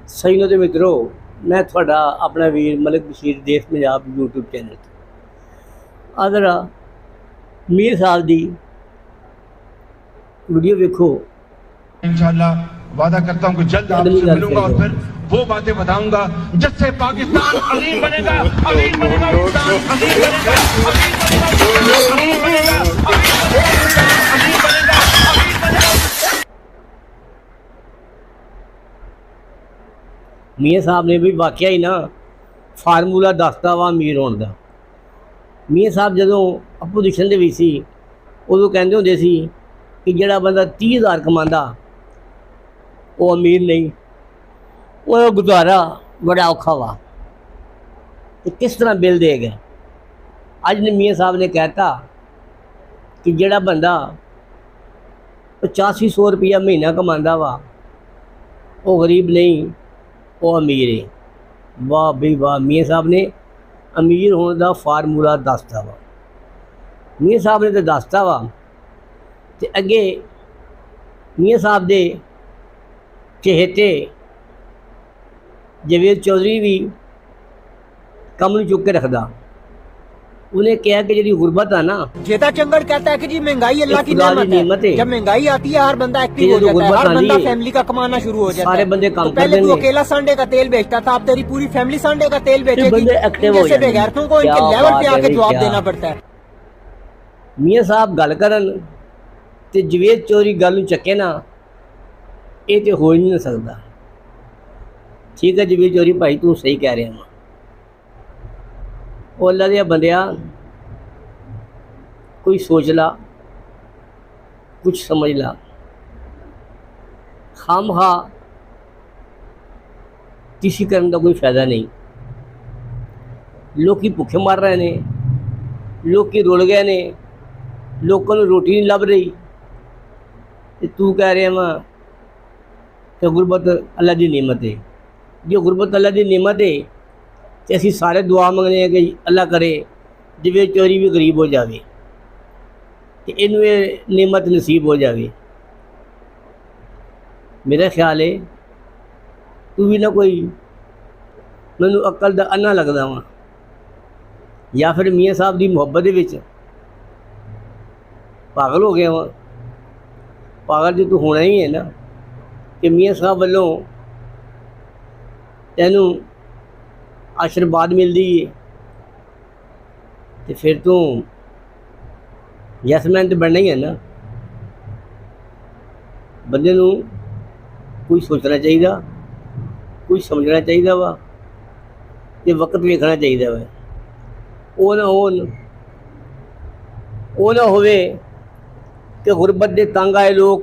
ਸਹੀਨੋ ਦੇ ਮਿੱਤਰੋ, ਮੈਂ ਤੁਹਾਡਾ ਆਪਣਾ ਵੀਰ ਮਲਿਕ ਬਸ਼ੀਰ ਦੇਸ਼ ਪੰਜਾਬ YouTube ਚੈਨਲ 'ਤੇ ਆਦਰਾ ਮੀਰ ਸਾਹਿਬ ਦੀ वीडियो देखो। इंशाअल्लाह वादा करता हूं कि जल्द आपसे मिलूंगा और फिर वो बातें बताऊंगा जिससे पाकिस्तान अजीम बनेगा, अजीम बनेगा, अजीम बनेगा, अजीम बनेगा, अजीम बनेगा। मियाँ साहब ने भी वाकया ही ना फार्मूला दसता वा अमीर होने का। मियाँ साहब जदों अपोजिशन दे विच सी उदों कहंदे हुंदे सी कि जिहड़ा बंदा 30,000 कमांदा वो अमीर नहीं, वो गुजारा बड़ा औखा वा। तो किस तरह बिल देगा? अज ने मियाँ साहब ने कहता कि जिहड़ा बंदा 8500 रुपया महीना कमांदा वा वो गरीब नहीं, वो अमीर है। वाह बी वाह, मियाँ साहब ने अमीर होने का फार्मूला दसता वा। मियाँ साहब ने तो दसता वा ते अगे मियाँ साहब दे चहेते जवेद चौधरी भी कम नूं चुक के रखदा। उन्हें कहा कि जी गुरबत है ना, जेता चंगड़ कहता है कि जी महंगाई अल्लाह की नेमत है। जब महंगाई आती है हर बंदा एक्टिव हो जाता है, हर बंदा फैमिली का कमाना शुरू हो जाता है। सारे बंदे काम तो पहले तू अकेला संडे का तेल बेचता था, अब तेरी पूरी फैमिली संडे का तेल बेचेगी। जैसे बेगैरतों को इनके लेवल पे आके जवाब देना पड़ता है। मियाँ साहब गल करन ते जवेद चौधरी गल नूं चके ना, ये तो हो ही नहीं सकता। ठीक है जवेद चौधरी भाई, तू सही कह रहा वा। ओ अल्लाह दे बंदिया, कोई सोच ला, कुछ समझ ला। खामखा किसी करने का कोई फायदा नहीं। लोग भुखे मर रहे ने, लोग रुल गए ने, लोगों को रोटी नहीं लभ रही ते तू कह रहा वा कि गुरबत अल्लाह की नेमत है। जो गुरबत अल्लाह की नेमत है तो असीं सारे दुआ मंगने हैं कि अल्लाह करे जवेद चौधरी भी गरीब हो जाए तो इनू ये नेमत नसीब हो जाए। मेरा ख्याल है तू भी ना कोई मैनू अकल दा अन्ना लगदा वा, या फिर मियाँ साहब की मुहब्बत दे विच पागल हो गया वा। पागल जो तू होना ही है ना कि मियाँ साहब वालों तैनू आशीर्वाद मिलती है तो फिर तू यसमैन तो बनना ही है ना। बंदे नू कोई सोचना चाहिए, कोई समझना चाहिए वा, ते वक्त वेखना चाहिए वा। वो ना होवे कि गुरबत के तंग आए लोग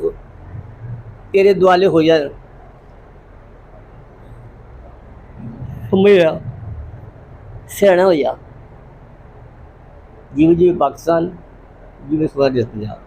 तेरे दुआले हो जाए। मेरा सियाना हो जा, जिमें जिमें पाकिस्तान, जिमें सोना देश पंजाब।